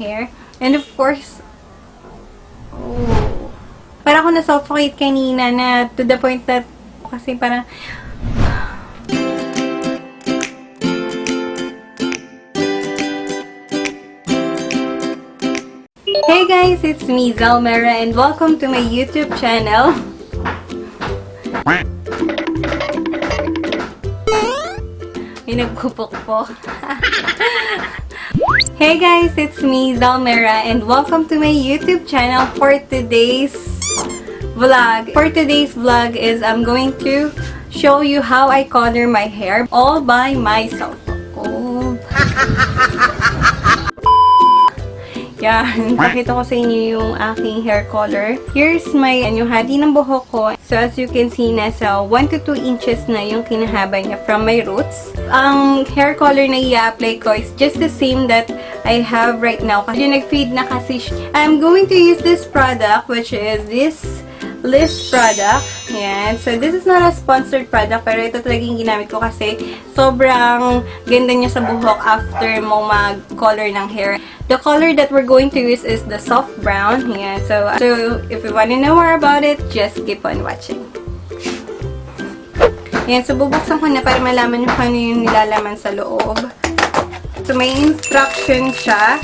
hair. And of course, oh, parang ako na-suffocate kanina na to the point that kasi parang Hey guys, it's me, Zhel Mera, and welcome to my YouTube channel. May nagpupok-pok. Hey guys, it's me, Zhel Mera, and welcome to my YouTube channel for today's vlog. For today's vlog is I'm going to show you how I color my hair all by myself. Oh. Yan, pakita ko sa inyo yung aking hair color. Here's my yung hati ng buhok ko. So, as you can see, nasa 1 to 2 inches na yung kinahaba niya from my roots. Ang hair color na i-apply ko is just the same that I have right now. Kasi nag-fade na kasi I'm going to use this product, which is this Liese product. Yan. So, this is not a sponsored product, pero ito talaga yung ginamit ko kasi sobrang ganda niya sa buhok after mo mag-color ng hair. The color that we're going to use is the soft brown. Yan. So if you want to know more about it, just keep on watching. Yan. So, bubuksan ko na para malaman nyo kung ano yung nilalaman sa loob. So, may instruction siya.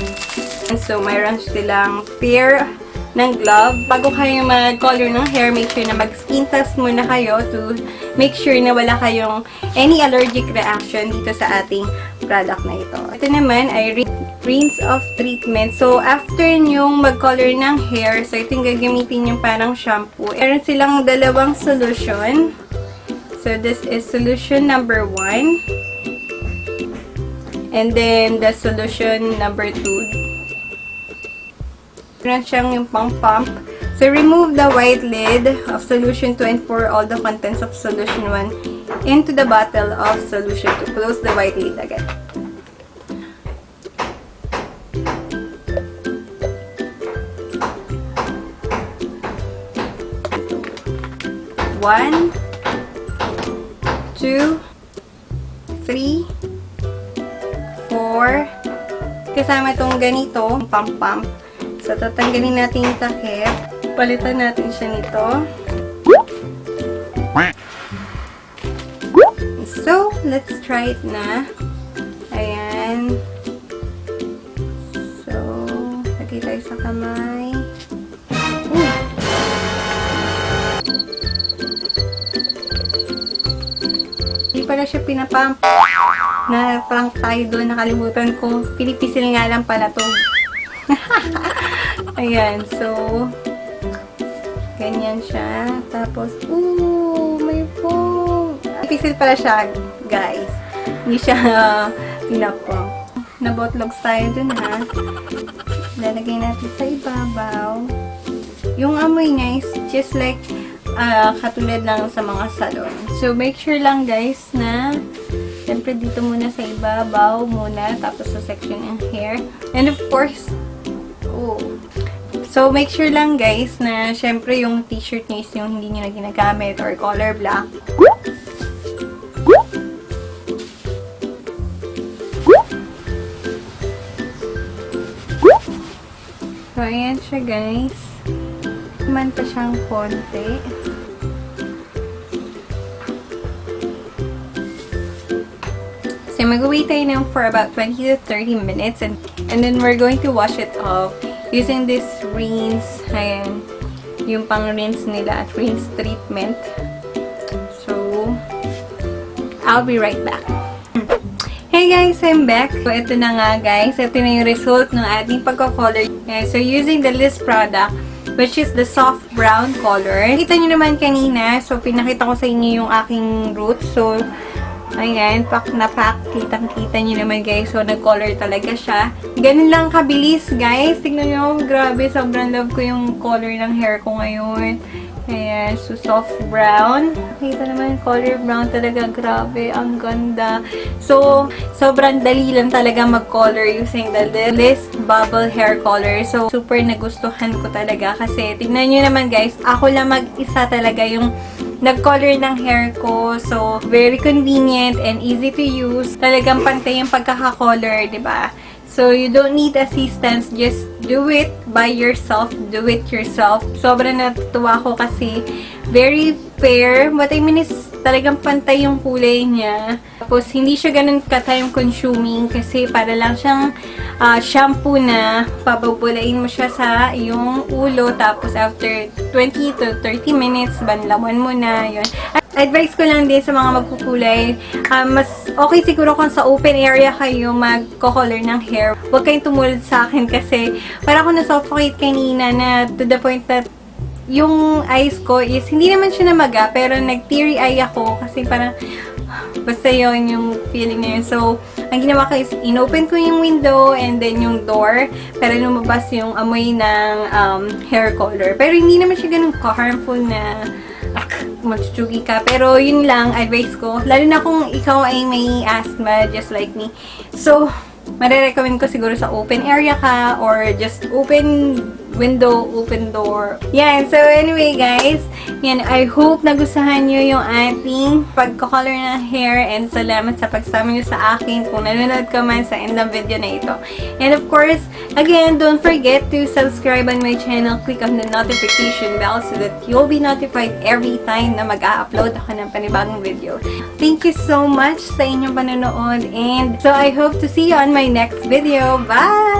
And so, mayroon silang pair ng glove. Bago kayo mag-color ng hair, make sure na mag-skin test muna kayo to make sure na wala kayong any allergic reaction dito sa ating product na ito. Ito naman ay rinse off treatment. So, after nyong mag-color ng hair, so ito yung gagamitin yung parang shampoo. Meron silang dalawang solution. So, this is solution number 1. And then, the solution number 2. Meron siyang yung pang-pump. So, remove the white lid of solution 2 and pour all the contents of solution 1 into the bottle of solution 2. Close the white lid again. One, 2, 3, 4. Kasama itong ganito, pump-pump. So, tatanggalin natin yung takip. Palitan natin siya nito. So, let's try it na. Ayan. So, lagay tayo sa kamay. Hindi pala siya pinapump. Na-prank tayo doon. Nakalimutan ko. Pinipisil nga lang pala to. Ayan, so ganyan siya. Tapos, may foam. Pisil pala siya, guys. Hindi siya pinapong. Nabotlogs tayo dun, ha. Lalagay natin sa ibabaw. Yung amoy niya is just like katulad lang sa mga salon. So, make sure lang, guys, na siyempre dito muna sa ibabaw muna, tapos sa section ng hair. And of course, so, make sure lang guys na syempre yung t-shirt nyo is yung hindi nyo na ginagamit or color black. So, ayan siya guys. Naman pa siyang konti. So, mag-wait tayo na for about 20 to 30 minutes and then we're going to wash it off using this rinse. Ayan, yung pang-rinse nila at rinse treatment. So, I'll be right back. Hey guys, I'm back. So, ito na nga guys. Ito na yung result ng ating pagko-color. So, using the Liese product, which is the soft brown color. Kita nyo naman kanina. So, pinakita ko sa inyo yung aking roots. So, ayan, pak na pak. Kitang-kita nyo naman guys. So, nag-color talaga siya. Ganun lang kabilis guys. Tignan nyo, grabe. Sobrang love ko yung color ng hair ko ngayon. Ayan, so soft brown. Kita naman, color brown talaga. Grabe, ang ganda. So, sobrang dali lang talaga mag-color using the Liese Bubble Hair Color. So, super nagustuhan ko talaga. Kasi, tignan nyo naman guys, ako lang mag-isa talaga yung nag-color ng hair ko. So, very convenient and easy to use. Talagang pantay yung pagkaka-color, diba? So, So, you don't need assistance. Just do it by yourself. Do it yourself. Sobrang natutuwa ko kasi very fair. What I mean is, talagang pantay yung kulay niya. Tapos, hindi siya ganun ka-time consuming kasi para lang siyang shampoo na pababulain mo siya sa iyong ulo. Tapos, after 20 to 30 minutes, banlawan mo na. Yun. Advice ko lang din sa mga magkukulay, mas okay siguro kung sa open area kayo magko-color ng hair. Huwag kayong tumulad sa akin kasi para ako na-suffocate kanina na to the point that yung eyes ko is, hindi naman siya namaga, pero nag-teary eye ako kasi parang, basta yun yung feeling na yun. So, ang ginawa ko is, inopen ko yung window and then yung door para lumabas yung amoy ng hair color. Pero hindi naman siya ganun ka-harmful na matutsugi ka. Pero yun lang, advice ko. Lalo na kung ikaw ay may asthma, just like me. So, marirecommend ko siguro sa open area ka or just open window, open door. Yan. So, anyway, guys. Yan. I hope nagustuhan nyo yung ating pagko-color ng hair and salamat sa pagsama nyo sa akin kung nanonood ka man sa end ng video na ito. And of course, again, don't forget to subscribe on my channel. Click on the notification bell so that you'll be notified every time na mag-a-upload ako ng panibagong video. Thank you so much sa inyong panonood and so I hope to see you on my next video. Bye!